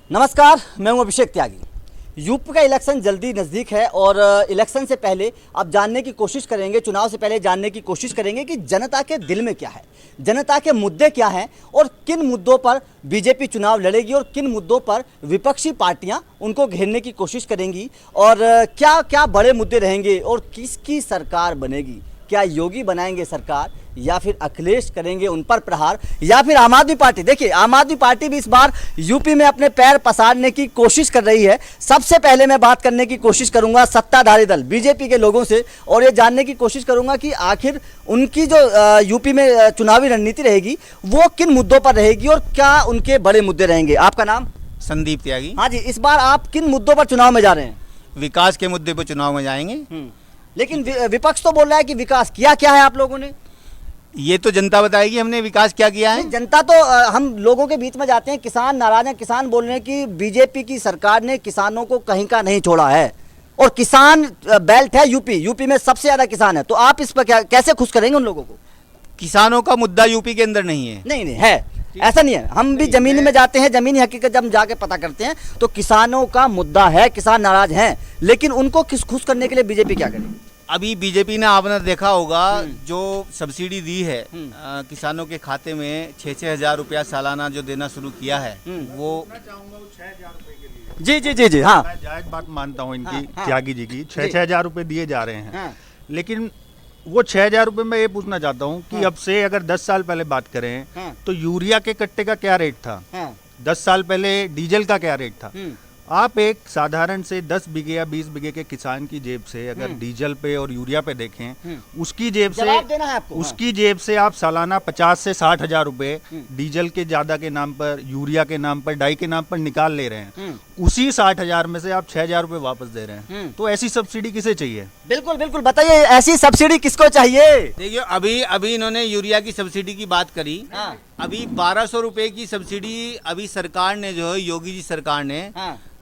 नमस्कार, मैं हूं अभिषेक त्यागी। यूपी का इलेक्शन जल्दी नज़दीक है और इलेक्शन से पहले अब जानने की कोशिश करेंगे, चुनाव से पहले जानने की कोशिश करेंगे कि जनता के दिल में क्या है, जनता के मुद्दे क्या हैं और किन मुद्दों पर बीजेपी चुनाव लड़ेगी और किन मुद्दों पर विपक्षी पार्टियां उनको घेरने की कोशिश करेंगी और क्या क्या बड़े मुद्दे रहेंगे और किसकी सरकार बनेगी। क्या योगी बनाएंगे सरकार या फिर अखिलेश करेंगे उन पर प्रहार या फिर आम आदमी पार्टी। देखिए, आम आदमी पार्टी भी इस बार यूपी में अपने पैर पसारने की कोशिश कर रही है। सबसे पहले मैं बात करने की कोशिश करूंगा सत्ताधारी दल बीजेपी के लोगों से और ये जानने की कोशिश करूंगा कि आखिर उनकी जो यूपी में चुनावी रणनीति रहेगी वो किन मुद्दों पर रहेगी और क्या उनके बड़े मुद्दे रहेंगे। आपका नाम? संदीप त्यागी। हाँ जी, इस बार आप किन मुद्दों पर चुनाव में जा रहे हैं? विकास के मुद्दे पर चुनाव में जाएंगे। लेकिन विपक्ष तो बोल रहा है कि विकास किया क्या है आप लोगों ने। ये तो जनता बताएगी हमने विकास क्या किया है। जनता तो हम लोगों के बीच में जाते हैं, किसान नाराज हैं, किसान बोल रहे हैं कि बीजेपी की सरकार ने किसानों को कहीं का नहीं छोड़ा है और किसान बेल्ट है यूपी में सबसे ज्यादा किसान है। तो आप इस पर कैसे खुश करेंगे उन लोगों को? किसानों का मुद्दा यूपी के अंदर नहीं है। नहीं है, ऐसा नहीं है। हम भी जमीन में जाते हैं, जमीनी हकीकत जब हम जाके पता करते हैं तो किसानों का मुद्दा है, किसान नाराज हैं, लेकिन उनको खुश करने के लिए बीजेपी क्या करेगी? अभी बीजेपी ने आपने देखा होगा जो सब्सिडी दी है किसानों के खाते में 6-6 हज़ार रुपया सालाना जो देना शुरू किया है वो जी हाँ, मैं जायज बात मानता हूँ इनकी, त्यागी जी की। 6-6 हज़ार रुपये दिए जा रहे हैं, लेकिन वो 6 हज़ार रुपये में ये पूछना चाहता हूँ कि अब से अगर 10 साल पहले बात करें तो यूरिया के कट्टे का क्या रेट था, 10 साल पहले डीजल का क्या रेट था। आप एक साधारण से 10 बीघे या 20 बीघे के किसान की जेब से अगर डीजल पे और यूरिया पे देखें, उसकी जेब से आप सालाना 50 से 60 हज़ार रुपए डीजल के ज्यादा के नाम पर, यूरिया के नाम पर, डाई के नाम पर निकाल ले रहे हैं। उसी 60 हज़ार में से आप 6 हज़ार रुपए वापस दे रहे हैं। तो ऐसी सब्सिडी किसे चाहिए? बिल्कुल बताइए, ऐसी सब्सिडी किसको चाहिए? देखिए, अभी इन्होंने यूरिया की सब्सिडी की बात करी। अभी 1200 रुपए की सब्सिडी अभी सरकार ने जो है, योगी जी सरकार ने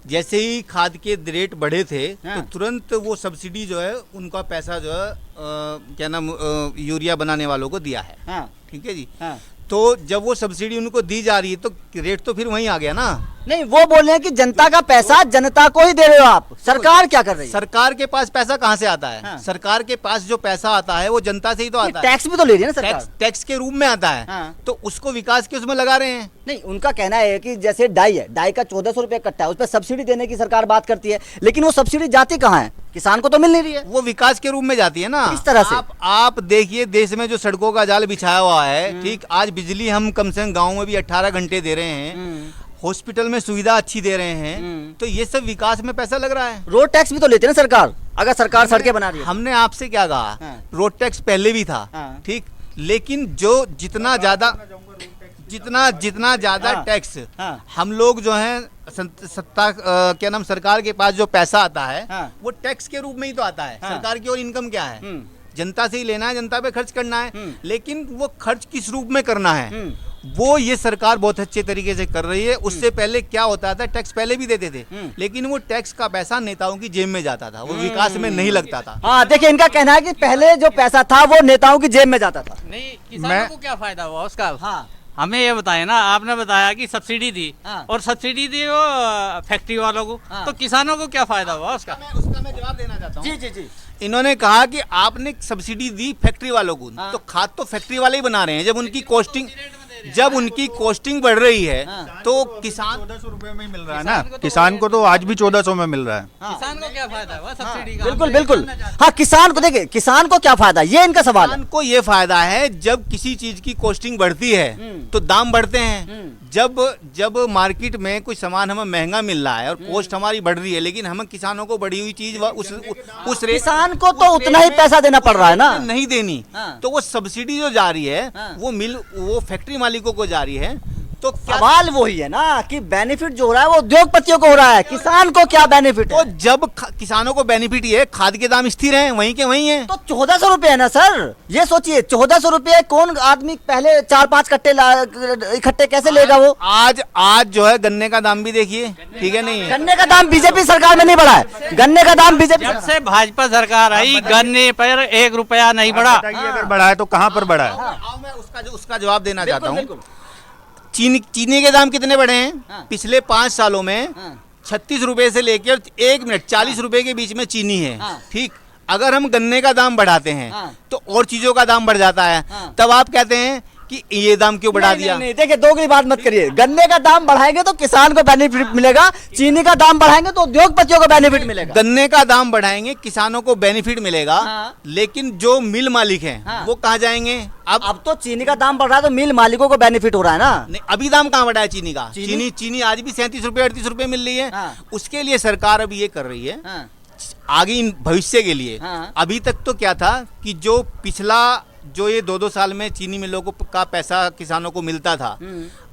जैसे ही खाद के रेट बढ़े थे तो तुरंत वो सब्सिडी जो है उनका पैसा जो है क्या नाम यूरिया बनाने वालों को दिया है। ठीक है जी। तो जब वो सब्सिडी उनको दी जा रही है तो रेट तो फिर वहीं आ गया ना। नहीं, वो बोल रहे हैं कि जनता का पैसा जनता को ही दे रहे हो आप। सरकार क्या कर रही है? सरकार के पास पैसा कहाँ से आता है? सरकार के पास जो पैसा आता है वो जनता से ही तो आता है। टैक्स भी तो ले रही है ना सरकार। टैक्स के रूप में आता है। तो उसको विकास के उसमें लगा रहे हैं। नहीं, उनका कहना है कि जैसे डाई है, डाई का 1400 रुपये कट्टा है, उस पर सब्सिडी देने की सरकार बात करती है, लेकिन वो सब्सिडी जाती कहाँ है? किसान को तो मिल नहीं रही है। वो विकास के रूप में जाती है ना। इस तरह से आप देखिए, देश में जो सड़कों का जाल बिछाया हुआ है, ठीक, आज बिजली हम कम से कम गाँव में भी 18 घंटे दे रहे हैं, हॉस्पिटल में सुविधा अच्छी दे रहे हैं, तो ये सब विकास में पैसा लग रहा है। रोड टैक्स भी तो लेते हैं ना सरकार, अगर सरकार सड़कें बना रही है। हमने आपसे क्या कहा, रोड टैक्स पहले भी था, ठीक, लेकिन जो जितना ज्यादा टैक्स हम लोग जो है क्या नाम सरकार के पास जो पैसा आता है वो टैक्स के रूप में ही तो आता है। सरकार की और इनकम क्या है? जनता से ही लेना है, जनता पे खर्च करना है, लेकिन वो खर्च किस रूप में करना है वो ये सरकार बहुत अच्छे तरीके से कर रही है। उससे पहले क्या होता था, टैक्स पहले भी देते थे, लेकिन वो टैक्स का पैसा नेताओं की जेब में जाता था, वो विकास में नहीं लगता था। हाँ, देखिए, इनका कहना है कि पहले जो पैसा था वो नेताओं की जेब में जाता था। नहीं, किसानों को क्या फायदा हुआ उसका? हमें ये बताए ना, आपने बताया कि सब्सिडी दी और सब्सिडी दी वो फैक्ट्री वालों को, तो किसानों को क्या फायदा हुआ उसका? उसका मैं जवाब देना चाहता हूँ। जी। इन्होंने कहा कि आपने सब्सिडी दी फैक्ट्री वालों को, तो खाद तो फैक्ट्री वाले ही बना रहे हैं। जब उनकी कॉस्टिंग बढ़ रही है तो किसान 1400 रुपए में मिल रहा है ना। किसान को तो आज भी 1400 में मिल रहा है। किसान को क्या फायदा हुआ सब्सिडी का? बिल्कुल। हाँ, किसान को देखिए, किसान को क्या फायदा, ये इनका सवाल है। किसान को ये फायदा है, जब किसी चीज की कॉस्टिंग बढ़ती है तो दाम बढ़ते हैं। जब मार्केट में कोई सामान हमें महंगा मिल रहा है और कॉस्ट हमारी बढ़ रही है, लेकिन हमें किसानों को बढ़ी हुई चीज उस रेट, किसान को तो उतना ही पैसा देना पड़ रहा है ना, नहीं देनी। तो वो सब्सिडी जो जा रही है वो फैक्ट्री मालिकों को जा रही है। तो सवाल वही है ना कि बेनिफिट जो हो रहा है वो उद्योगपतियों को हो रहा है, किसान को क्या बेनिफिट है? तो जब किसानों को बेनिफिट ये है, खाद के दाम स्थिर हैं, वहीं के वहीं हैं। तो 1400 रुपए है ना सर। ये सोचिए, 1400 रुपए कौन आदमी पहले 4-5 कट्टे इकट्ठे कैसे लेगा वो? आज जो है गन्ने का दाम भी देखिए, ठीक है नहीं है? गन्ने का दाम बीजेपी सरकार में नहीं बढ़ा है। गन्ने का दाम बीजेपी जब से भाजपा सरकार आई गन्ने पर 1 रुपया नहीं बढ़ा। अगर बढ़ा है तो कहाँ पर बढ़ा है? मैं उसका जवाब देना चाहता हूँ। चीनी के दाम कितने बढ़े हैं? हाँ। पिछले 5 सालों में हाँ। 36 रुपए से लेकर 40 रुपए के बीच में चीनी है। हाँ। ठीक, अगर हम गन्ने का दाम बढ़ाते हैं हाँ। तो और चीजों का दाम बढ़ जाता है। हाँ। तब आप कहते हैं कि ये दाम क्यों बढ़ा दिया? नहीं, देखिए दोगली बात मत करिए। गन्ने का दाम बढ़ाएंगे तो किसान को बेनिफिट मिलेगा, चीनी का दाम बढ़ाएंगे तो उद्योगपतियों को बेनिफिट मिलेगा। गन्ने का दाम बढ़ाएंगे, किसानों को बेनिफिट मिलेगा। हाँ। लेकिन जो मिल मालिक हैं हाँ। वो कहाँ जाएंगे? अब तो चीनी का दाम बढ़ रहा है तो मिल मालिकों को बेनिफिट हो रहा है ना। नहीं, अभी दाम कहाँ बढ़ा है चीनी का? चीनी? चीनी आज भी 37 रुपए 38 रुपए मिल रही है। हाँ। उसके लिए सरकार अभी ये कर रही है, हाँ। आगे भविष्य के लिए। हाँ। अभी तक तो क्या था कि जो पिछला जो ये 2-2 साल में चीनी मिलों को का पैसा किसानों को मिलता था,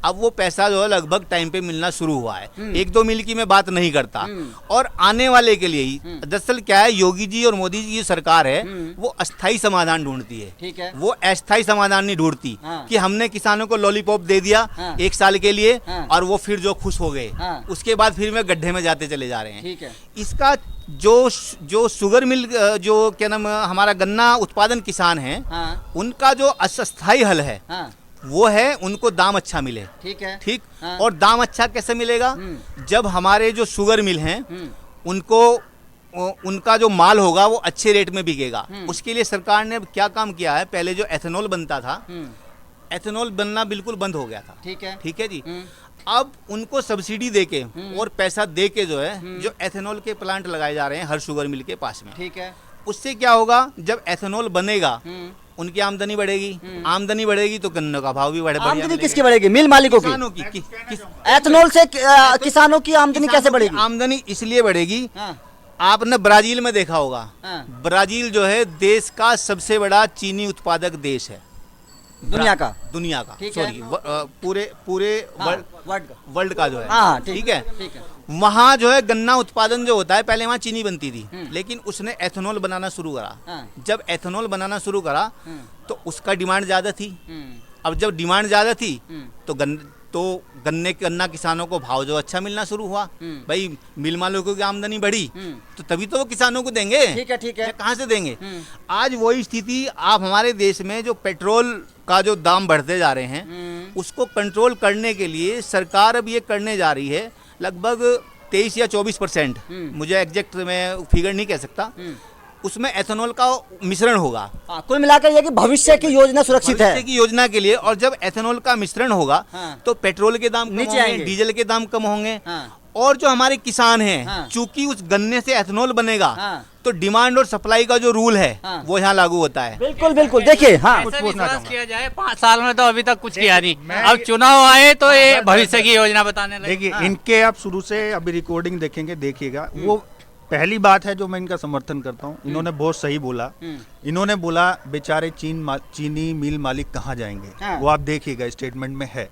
अब वो पैसा जो है लगभग टाइम पे मिलना शुरू हुआ है। 1-2 मिल की मैं बात नहीं करता। और आने वाले के लिए ही दरअसल क्या है, योगी जी और मोदी जी की सरकार है वो अस्थाई समाधान ढूंढती है। ठीक है। वो अस्थाई समाधान नहीं ढूंढती। हाँ। कि हमने किसानों को लॉलीपॉप दे दिया हाँ। 1 साल के लिए हाँ। और वो फिर जो खुश हो गए, हाँ। उसके बाद फिर में गड्ढे में जाते चले जा रहे हैं। ठीक है। इसका जो शुगर मिल जो क्या नाम हमारा गन्ना उत्पादन किसान है, हाँ। उनको जो अस्थाई हल है हाँ। वो है उनको दाम अच्छा मिले। ठीक है। ठीक। हाँ। और दाम अच्छा कैसे मिलेगा? जब हमारे जो शुगर मिल हैं उनको उनका जो माल होगा वो अच्छे रेट में बिकेगा। उसके लिए सरकार ने क्या काम किया है, पहले जो एथेनॉल बनता था, एथेनॉल बनना बिल्कुल बंद हो गया था। ठीक है। ठीक है जी। अब उनको सब्सिडी देके और पैसा देके जो है जो एथेनॉल के प्लांट लगाए जा रहे हैं हर शुगर मिल के पास में। ठीक है। उससे क्या होगा, जब एथेनॉल बनेगा उनकी आमदनी बढ़ेगी। आमदनी बढ़ेगी तो गन्ने का भाव भी आमदनी किसकी बढ़ेगी? मिल मालिकों की। किसानों की। एथेनॉल से किसानों की आमदनी कैसे बढ़ेगी? आमदनी इसलिए बढ़ेगी, हाँ। आपने ब्राजील में देखा होगा। हाँ। ब्राजील जो है देश का सबसे बड़ा चीनी उत्पादक देश है दुनिया का ठीक है। सॉरी पूरे हाँ, वर्ल्ड का जो है। हाँ, ठीक है। ठीक है। वहाँ जो है गन्ना उत्पादन जो होता है, पहले वहाँ चीनी बनती थी, लेकिन उसने एथेनॉल बनाना शुरू करा। हाँ। जब एथेनॉल बनाना शुरू करा तो उसका डिमांड ज़्यादा थी। अब जब डिमांड ज़्यादा थी तो गन्ना किसानों को भाव जो अच्छा मिलना शुरू हुआ। भाई मिल मालिकों की आमदनी बढ़ी तो तभी तो वो किसानों को देंगे। ठीक है। ठीक है। कहाँ से देंगे? आज वही स्थिति आप हमारे देश में जो पेट्रोल का जो दाम बढ़ते जा रहे हैं उसको कंट्रोल करने के लिए सरकार अब ये करने जा रही है, लगभग 23 या 24%, मुझे एग्जैक्ट मैं फिगर नहीं कह सकता, उसमें एथेनॉल का मिश्रण होगा। कुल मिलाकर ये कि भविष्य की योजना सुरक्षित है। भविष्य की योजना के लिए। और जब एथेनॉल का मिश्रण होगा तो पेट्रोल के दाम नीचे आएंगे, डीजल के दाम कम होंगे। और जो हमारे किसान हैं, चूंकि उस गन्ने से एथेनॉल बनेगा तो डिमांड और सप्लाई का जो रूल है वो यहाँ लागू होता है। बिल्कुल बिल्कुल। देखिए, हाँ, कुछ विश्वास किया जाए 5 साल में तो अभी तक कुछ किया नहीं। अब चुनाव आए तो ये भविष्य की योजना बताने लगे। देखिए इनके आप शुरू से अभी रिकॉर्डिंग देखेंगे, देखिएगा वो पहली बात है जो मैं इनका समर्थन करता हूँ, इन्होंने बहुत सही बोला। इन्होंने बोला बेचारे चीनी मिल मालिक कहाँ जाएंगे, वो आप देखिएगा स्टेटमेंट में है।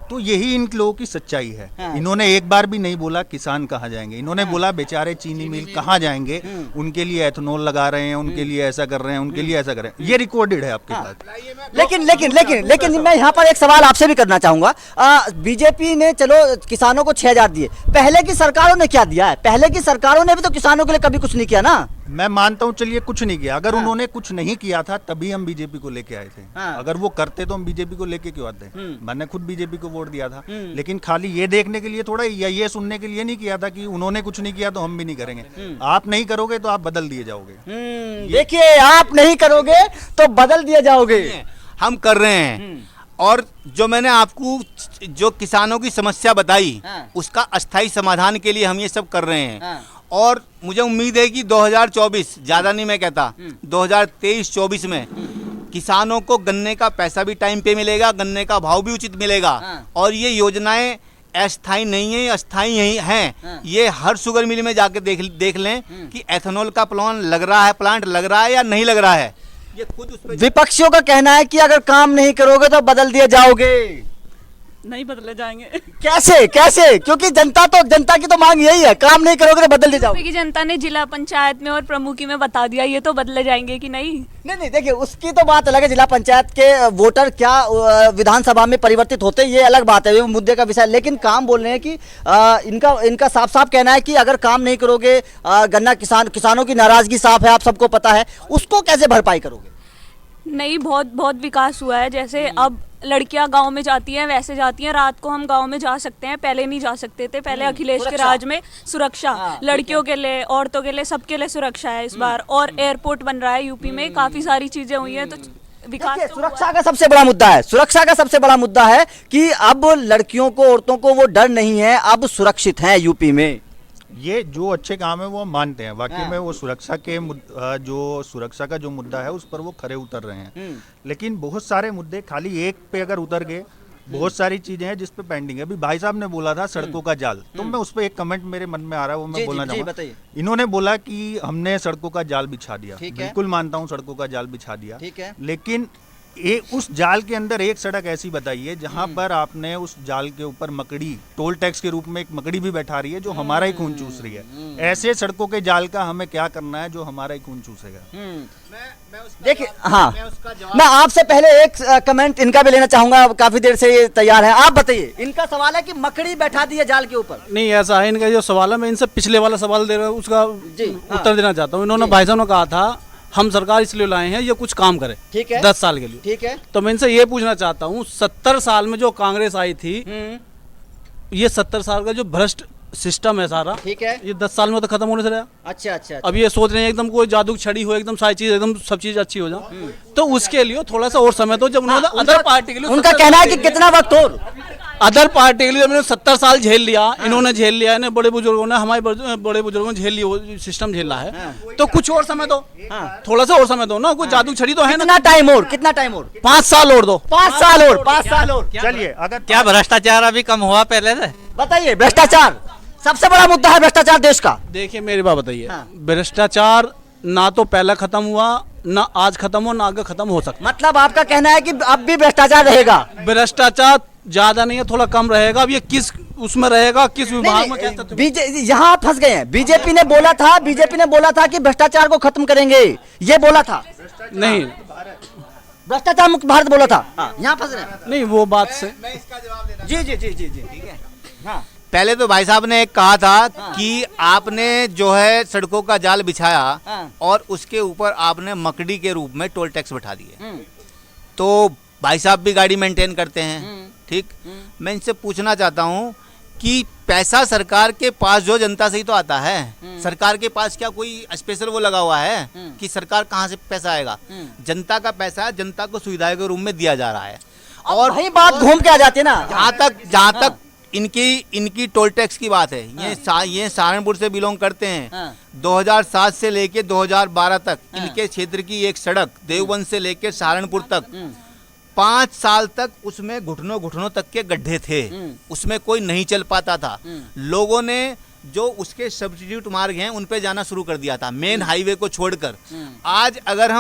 तो यही इन लोगों की सच्चाई है। इन्होंने एक बार भी नहीं बोला किसान कहाँ जाएंगे, इन्होंने बोला बेचारे चीनी मिल कहाँ जाएंगे, उनके लिए एथेनॉल लगा रहे हैं, उनके लिए ऐसा कर रहे हैं, उनके लिए ऐसा कर रहे हैं। ये रिकॉर्डेड है आपके पास। लेकिन मैं यहाँ पर एक सवाल आपसे भी करना चाहूंगा। बीजेपी ने चलो किसानों को 6,000 दिए, पहले की सरकारों ने क्या दिया है? पहले की सरकारों ने भी तो किसानों के लिए कभी कुछ नहीं किया ना। मैं मानता हूँ, चलिए कुछ नहीं किया। अगर उन्होंने कुछ नहीं किया था तभी हम बीजेपी को लेके आए थे। अगर वो करते तो हम बीजेपी को लेके क्यों आते? मैंने खुद बीजेपी को वोट दिया था, लेकिन खाली ये देखने के लिए थोड़ा या ये सुनने के लिए नहीं किया था कि उन्होंने कुछ नहीं किया तो हम भी नहीं करेंगे। आप नहीं करोगे तो आप बदल दिए जाओगे। देखिए, आप नहीं करोगे तो बदल दिए जाओगे। हम कर रहे हैं। और जो मैंने आपको जो किसानों की समस्या बताई उसका अस्थायी समाधान के लिए हम ये सब कर रहे हैं। और मुझे उम्मीद है कि 2024, ज़्यादा नहीं मैं कहता, 2023-24 में किसानों को गन्ने का पैसा भी टाइम पे मिलेगा, गन्ने का भाव भी उचित मिलेगा। और ये योजनाएं अस्थायी नहीं है, अस्थायी ही हैं। ये हर शुगर मिल में जाके देख लें कि एथेनॉल का प्लांट लग रहा है या नहीं लग रहा है। ये खुद उस पर विपक्षियों का कहना है कि अगर काम नहीं करोगे तो बदल दिए जाओगे। नहीं बदले जाएंगे। कैसे? क्योंकि जनता की तो मांग यही है, काम नहीं करोगे तो बदल दिए जाओगे। की जनता ने जिला पंचायत में और प्रमुखी में बता दिया, ये तो बदले जाएंगे कि नहीं। नहीं, देखिए उसकी तो बात अलग है। जिला पंचायत के वोटर क्या विधानसभा में परिवर्तित होते, ये अलग बात है, वो मुद्दे का विषय। लेकिन काम बोल रहे हैं कि इनका साफ कहना है कि अगर काम नहीं करोगे, गन्ना किसानों की नाराजगी साफ है, आप सबको पता है, उसको कैसे भरपाई करोगे? नहीं, बहुत बहुत विकास हुआ है। जैसे अब लड़कियां गांव में जाती हैं वैसे जाती हैं, रात को हम गांव में जा सकते हैं, पहले नहीं जा सकते थे। पहले अखिलेश के राज में सुरक्षा लड़कियों के लिए, औरतों के लिए, सबके लिए सुरक्षा है इस बार। और एयरपोर्ट बन रहा है यूपी में, काफी सारी चीजें हुई हैं, तो विकास तो सुरक्षा का सबसे बड़ा मुद्दा है, सुरक्षा का सबसे बड़ा मुद्दा है कि अब लड़कियों को, औरतों को वो डर नहीं है, अब सुरक्षित हैं यूपी में। ये जो अच्छे काम है वो हम मानते हैं, वाकई में वो सुरक्षा के जो सुरक्षा का जो मुद्दा है उस पर वो खरे उतर रहे हैं। लेकिन बहुत सारे मुद्दे खाली एक पे अगर उतर गए, बहुत सारी चीजें हैं जिस पे पेंडिंग है। अभी भाई साहब ने बोला था सड़कों का जाल, तो मैं उस पर एक कमेंट मेरे मन में आ रहा है, वो मैं बोलना चाहूँगा। इन्होंने बोला कि हमने सड़कों का जाल बिछा दिया, बिल्कुल मानता हूँ सड़कों का जाल बिछा दिया, लेकिन उस जाल के अंदर एक सड़क ऐसी बताइए जहां पर आपने उस जाल के ऊपर मकड़ी, टोल टैक्स के रूप में एक मकड़ी भी बैठा रही है जो हमारा ही खून चूस रही है। ऐसे सड़कों के जाल का हमें क्या करना है जो हमारा ही खून चूसेगा। देखिए, हाँ, मैं आपसे पहले एक कमेंट इनका भी लेना चाहूंगा, काफी देर से ये तैयार है। आप बताइए, इनका सवाल है कि मकड़ी बैठा दी है जाल के ऊपर। नहीं, ऐसा है, इनका जो सवाल है मैं इनसे पिछले वाला सवाल दे रहा हूँ उसका उत्तर देना चाहता हूँ। इन्होंने भाई साहब ने कहा था हम सरकार इसलिए लाए हैं ये कुछ काम करे, ठीक है, 10 साल के लिए, ठीक है। तो मैं इनसे ये पूछना चाहता हूँ 70 साल में जो कांग्रेस आई थी, ये 70 साल का जो भ्रष्ट सिस्टम है सारा, ठीक है, ये 10 साल में तो खत्म होने से रहा। अच्छा। अब ये सोच रहे हैं एकदम कोई जादू छड़ी हो, एकदम सारी चीज, एकदम सब चीज अच्छी हो जाए, तो उसके लिए थोड़ा सा और समय दो। जब उन्होंने अदर पार्टी के लिए, उनका कहना है कि कितना वक्त और, अदर पार्टी के लिए उन्होंने 70 साल झेल लिया, इन्होंने झेल लिया, इन्हें बड़े बुजुर्गों ने, हमारे बड़े बुजुर्गों ने झेल लिया, वो सिस्टम झेला है, तो कुछ और समय दो, थोड़ा सा और समय दो ना, कोई जादू छड़ी तो है ना। कितना टाइम और, कितना टाइम और? 5 साल और दो, 5 साल और, 5 साल और। चलिए, अगर क्या भ्रष्टाचार अभी कम हुआ पहले से? बताइए, भ्रष्टाचार सबसे बड़ा मुद्दा है, भ्रष्टाचार देश का। देखिए मेरी बात बताइए, भ्रष्टाचार ना तो पहले खत्म हुआ, ना आज खत्म हो, ना आगे खत्म हो सकता। मतलब आपका कहना है कि अब भी भ्रष्टाचार रहेगा? भ्रष्टाचार ज्यादा नहीं है, थोड़ा कम रहेगा। अब ये किस उसमें रहेगा, किस विभाग में, कैसे? यहाँ फंस गए हैं। बीजेपी ने बोला था कि भ्रष्टाचार को खत्म करेंगे, ये बोला था। नहीं, भ्रष्टाचार मुक्त भारत बोला था, यहाँ फंस रहे हैं। नहीं, वो बात से मैं इसका जवाब देना। जी, ठीक है। हाँ, पहले तो भाई साहब ने एक कहा था कि आपने जो है सड़कों का जाल बिछाया और उसके ऊपर आपने मकड़ी के रूप में टोल टैक्स बैठा दिए। तो भाई साहब भी गाड़ी मेंटेन करते हैं, ठीक। मैं इनसे पूछना चाहता हूँ कि पैसा सरकार के पास जो जनता से ही तो आता है, सरकार के पास क्या कोई स्पेशल वो लगा हुआ है कि सरकार कहाँ से पैसा आएगा? जनता का पैसा जनता को सुविधाएं के रूप में दिया जा रहा है। और वही बात घूम के आ जाती है ना। जहाँ तक इनकी टोल टैक्स की बात है, ये सहारनपुर से बिलोंग करते हैं। 2007 से लेके 2012 तक इनके क्षेत्र की एक सड़क देवबंद से लेके सहारनपुर तक 5 साल तक उसमें घुटनों तक के गड्ढे थे, उसमें कोई नहीं चल पाता था। लोगों ने जो उसके सब्स्टिट्यूट मार्ग हैं उन पे जाना शुरू कर दिया था, मेन हाईवे को छोड़कर। आज अगर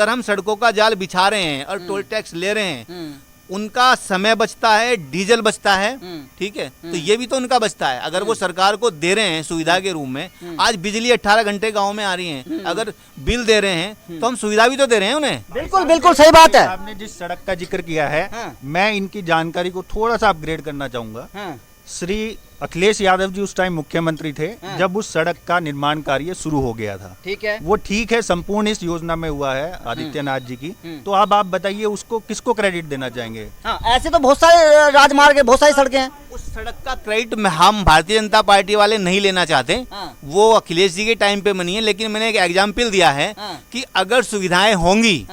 हम सड़कों का जाल बिछा रहे हैं और टोल टैक्स ले रहे हैं, उनका समय बचता है, डीजल बचता है, ठीक है, तो ये भी तो उनका बचता है। अगर वो सरकार को दे रहे हैं सुविधा के रूप में, आज बिजली 18 घंटे गांव में आ रही है, अगर बिल दे रहे हैं तो हम सुविधा भी तो दे रहे हैं उन्हें। बिल्कुल सही बात है। आपने जिस सड़क का जिक्र किया है, मैं इनकी जानकारी को थोड़ा सा अपग्रेड करना चाहूंगा। श्री अखिलेश यादव जी उस टाइम मुख्यमंत्री थे जब उस सड़क का निर्माण कार्य शुरू हो गया था, ठीक है। वो ठीक है, संपूर्ण इस योजना में हुआ है आदित्यनाथ जी की। तो अब आप बताइए उसको किसको क्रेडिट देना चाहेंगे? हाँ, ऐसे तो बहुत सारे राजमार्ग है, बहुत सारी सड़कें हैं। उस सड़क का क्रेडिट हम भारतीय जनता पार्टी वाले नहीं लेना चाहते, वो अखिलेश जी के टाइम पे बनी है। लेकिन मैंने एक एग्जाम्पल दिया है कि अगर सुविधाएं होंगी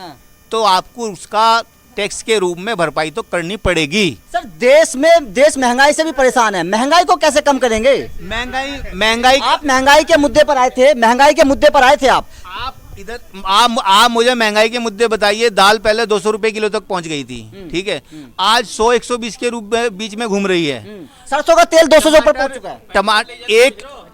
तो आपको उसका टैक्स के रूप में भरपाई तो करनी पड़ेगी। सर, देश महंगाई से भी परेशान है, महंगाई को कैसे कम करेंगे? महंगाई आप महंगाई के मुद्दे पर आए थे, आप इधर आप मुझे महंगाई के मुद्दे बताइए। दाल पहले 200 रुपए किलो तक पहुंच गई थी, ठीक है, आज 100-120 के रूप में बीच में घूम रही है। सरसों का तेल 200 पर पहुंच चुका है। टमाटर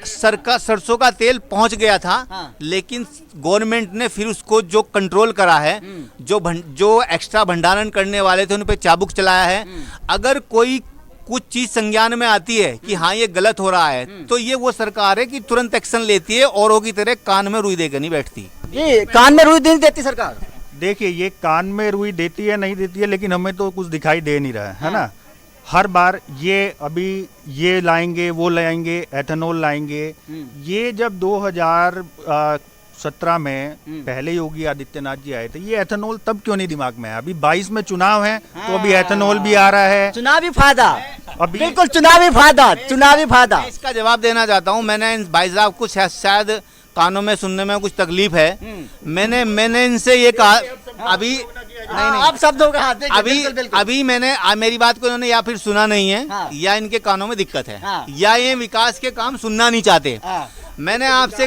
सरसों का तेल पहुंच गया था, लेकिन गवर्नमेंट ने फिर उसको जो कंट्रोल करा है, जो एक्स्ट्रा भंडारण करने वाले थे उन पे चाबुक चलाया है। अगर कोई कुछ चीज संज्ञान में आती है कि हाँ ये गलत हो रहा है, तो ये वो सरकार है कि तुरंत एक्शन लेती है, औरों की तरह कान में रुई देकर नहीं बैठती। ये कान में रुई नहीं देती सरकार। देखिए, ये कान में रुई देती है नहीं देती है, लेकिन हमें तो कुछ दिखाई दे नहीं रहा है ना। हर बार अभी ये लाएंगे, वो लाएंगे, एथेनॉल लाएंगे। ये जब 2017 में पहले योगी आदित्यनाथ जी आए थे, ये एथेनॉल तब क्यों नहीं दिमाग में आया? अभी 22 में चुनाव है तो अभी एथेनॉल भी आ रहा है। चुनावी फायदा, अभी बिल्कुल चुनावी फायदा, चुनावी फायदा। मैं इसका जवाब देना चाहता हूँ। मैंने इन भाई साहब को शायद कानों में सुनने में कुछ तकलीफ है। मैंने इनसे ये कहा अभी आप शब्दों का हाथ देखिए, अभी बिल्कुल, बिल्कुल। अभी मैंने मेरी बात को इन्होंने या फिर सुना नहीं है, हाँ। या इनके कानों में दिक्कत है, हाँ। या ये विकास के काम सुनना नहीं चाहते। हाँ। मैंने आपसे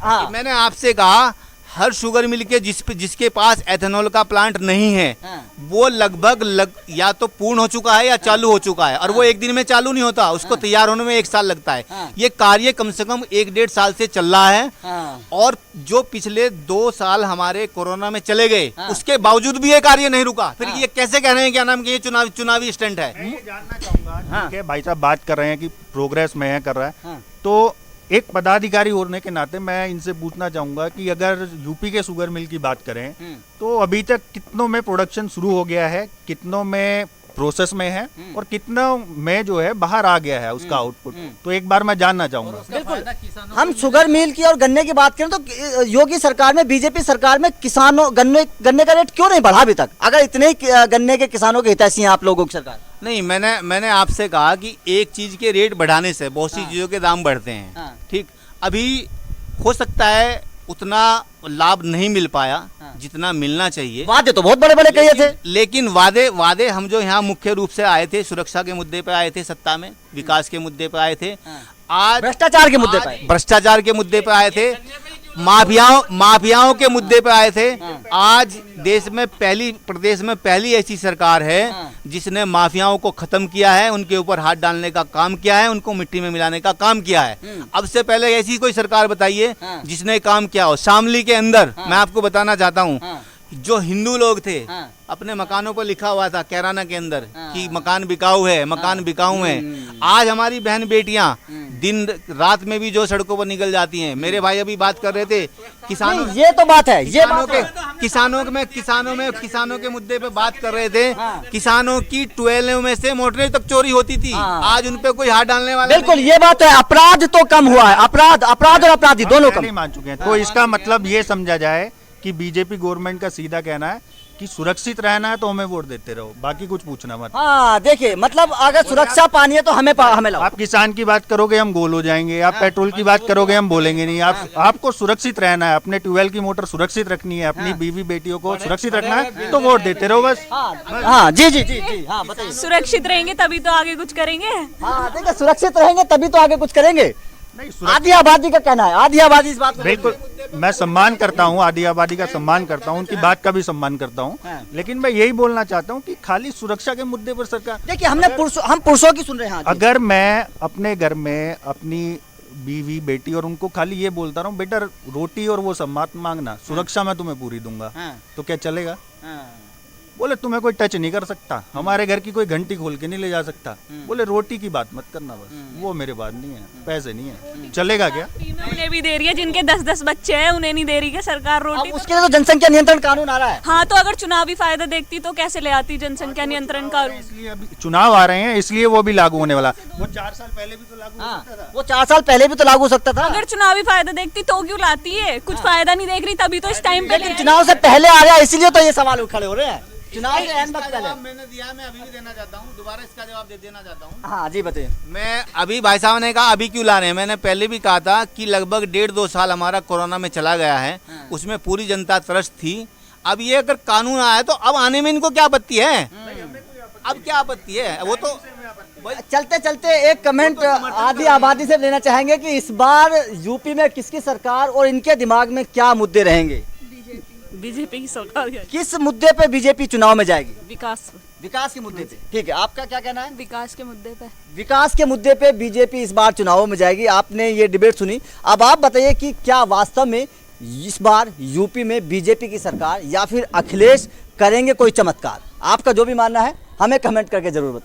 हाँ। मैंने आपसे कहा हर शुगर मिल के जिसके पास एथेनॉल का प्लांट नहीं है, हाँ। वो लगभग या तो पूर्ण हो चुका है या चालू हो चुका है, और वो एक दिन में चालू नहीं होता, उसको तैयार होने में 1 साल लगता है। हाँ। ये कार्य कम से कम 1-1.5 साल से चल रहा है। हाँ। और जो पिछले 2 साल हमारे कोरोना में चले गए, हाँ। उसके बावजूद भी ये कार्य नहीं रुका। फिर हाँ। ये कैसे कह रहे हैं क्या नाम कि ये चुनावी स्टंट है? मैं ये जानना चाहूंगा, ठीक है भाई साहब बात कर रहे हैं कि प्रोग्रेस में है, कर रहा है, हाँ। तो एक पदाधिकारी होने के नाते मैं इनसे पूछना चाहूंगा कि अगर यूपी के शुगर मिल की बात करें तो अभी तक कितनों में प्रोडक्शन शुरू हो गया है, कितनों में प्रोसेस में है, और कितनों में जो है बाहर आ गया है उसका आउटपुट, तो एक बार मैं जानना चाहूंगा। बिल्कुल। हम शुगर मिल की और गन्ने की बात करें तो योगी सरकार में, बीजेपी सरकार में किसानों गन्ने का रेट क्यों नहीं बढ़ा अभी तक, अगर इतने ही गन्ने के किसानों के हितैषी हैं आप लोगों की सरकार? नहीं, मैंने आपसे कहा कि एक चीज के रेट बढ़ाने से बहुत सी चीजों के दाम बढ़ते हैं। हाँ। ठीक, अभी हो सकता है उतना लाभ नहीं मिल पाया जितना मिलना चाहिए। वादे तो बहुत बड़े बड़े कहे थे, लेकिन वादे हम जो यहाँ मुख्य रूप से आए थे, सुरक्षा के मुद्दे पे आए थे, सत्ता में विकास के मुद्दे पे आए थे, आज भ्रष्टाचार के मुद्दे पे, भ्रष्टाचार के मुद्दे पे आए थे, माफियाओं के मुद्दे पे आए थे। आज प्रदेश में पहली ऐसी सरकार है जिसने माफियाओं को खत्म किया है, उनके ऊपर हाथ डालने का काम किया है, उनको मिट्टी में मिलाने का काम किया है। अब से पहले ऐसी कोई सरकार बताइए जिसने काम किया हो। शामली के अंदर मैं आपको बताना चाहता हूँ, जो हिंदू लोग थे अपने मकानों पर लिखा हुआ था कैराना के अंदर कि मकान बिकाऊ है, मकान बिकाऊ है। आज हमारी बहन बेटियां दिन रात में भी जो सड़कों पर निकल जाती हैं। मेरे भाई अभी बात कर रहे थे किसानों, ये तो बात है, ये किसानों के मुद्दे पे बात कर रहे थे। किसानों की 12 में से मोटरें तक चोरी होती थी, आज उन पे कोई हाथ डालने वाला बिल्कुल ये बात है। अपराध तो कम हुआ है, अपराध और अपराधी दोनों कम मान चुके हैं। तो इसका मतलब ये समझा जाए कि बीजेपी गवर्नमेंट का सीधा कहना है कि सुरक्षित रहना है तो हमें वोट देते रहो, बाकी कुछ पूछना मत। हाँ देखिए, मतलब अगर सुरक्षा पानी है तो हमें लाओ। आप किसान की बात करोगे हम गोल हो जाएंगे, आप पेट्रोल की बात करोगे हम बोलेंगे नहीं। आपको सुरक्षित रहना है, अपने ट्यूबवेल की मोटर सुरक्षित रखनी है, अपनी बीवी बेटियों को सुरक्षित रखना है, तो वोट देते रहो बस। हाँ जी हाँ बताइए। सुरक्षित रहेंगे तभी तो आगे कुछ करेंगे। हाँ देखिए, सुरक्षित रहेंगे तभी तो आगे कुछ करेंगे। आधी आबादी का कहना है, आधी आबादी इस बात को बिल्कुल मैं सम्मान करता हूँ, आधी आबादी का सम्मान करता हूँ, उनकी बात का भी सम्मान करता हूँ, लेकिन मैं यही बोलना चाहता हूँ कि खाली सुरक्षा के मुद्दे पर सरकार, देखिए हम पुरुषों की सुन रहे हैं। अगर मैं अपने घर में अपनी बीवी बेटी और उनको खाली ये बोलता रहा हूँ बेटा रोटी और वो सब मत मांगना, सुरक्षा मैं तुम्हें पूरी दूंगा, तो क्या चलेगा? बोले तुम्हें कोई टच नहीं कर सकता, हमारे घर की कोई घंटी खोल के नहीं ले जा सकता। बोले रोटी की बात मत करना, बस वो मेरे बात नहीं है, पैसे नहीं है, चलेगा क्या? उन्हें भी दे रही है, जिनके 10-10 बच्चे हैं उन्हें नहीं दे रही है सरकार रोटी। उसके लिए तो जनसंख्या नियंत्रण कानून आ रहा है। हाँ तो अगर चुनावी फायदा देखती तो कैसे ले आती जनसंख्या नियंत्रण कानून? इसलिए अभी चुनाव आ रहे हैं, इसलिए वो भी लागू होने वाला। वो 4 साल पहले भी तो लागू हो सकता था। वो 4 साल पहले भी तो लागू हो सकता था। अगर चुनावी फायदा देखती तो क्यों लाती है? कुछ फायदा नहीं देख रही तभी तो इस टाइम पे। लेकिन चुनाव से पहले आ रहा है, इसलिए तो ये सवाल खड़े हो रहे हैं। चुनाव के एंड वक्त पहले मैंने दिया, मैं अभी भी देना चाहता हूँ, दोबारा इसका जवाब दे देना चाहता हूँ। हाँ जी बताइए। मैं अभी भाई साहब ने कहा अभी क्यों ला रहे हैं, मैंने पहले भी कहा था कि लगभग 1.5-2 साल हमारा कोरोना में चला गया है, उसमें पूरी जनता त्रस्त थी। अब ये अगर कानून आया तो अब आने में इनको क्या आपत्ति है? अब क्या आपत्ति है? वो तो चलते चलते एक कमेंट आधी आबादी से लेना चाहेंगे कि इस बार यूपी में किसकी सरकार और इनके दिमाग में क्या मुद्दे रहेंगे? बीजेपी की सरकार। किस मुद्दे पे बीजेपी चुनाव में जाएगी? विकास के मुद्दे पे। ठीक है, आपका क्या कहना है? विकास के मुद्दे पे। विकास के मुद्दे पे बीजेपी इस बार चुनावों में जाएगी। आपने ये डिबेट सुनी, अब आप बताइए कि क्या वास्तव में इस बार यूपी में बीजेपी की सरकार या फिर अखिलेश करेंगे कोई चमत्कार? आपका जो भी मानना है हमें कमेंट करके जरूर बताएं।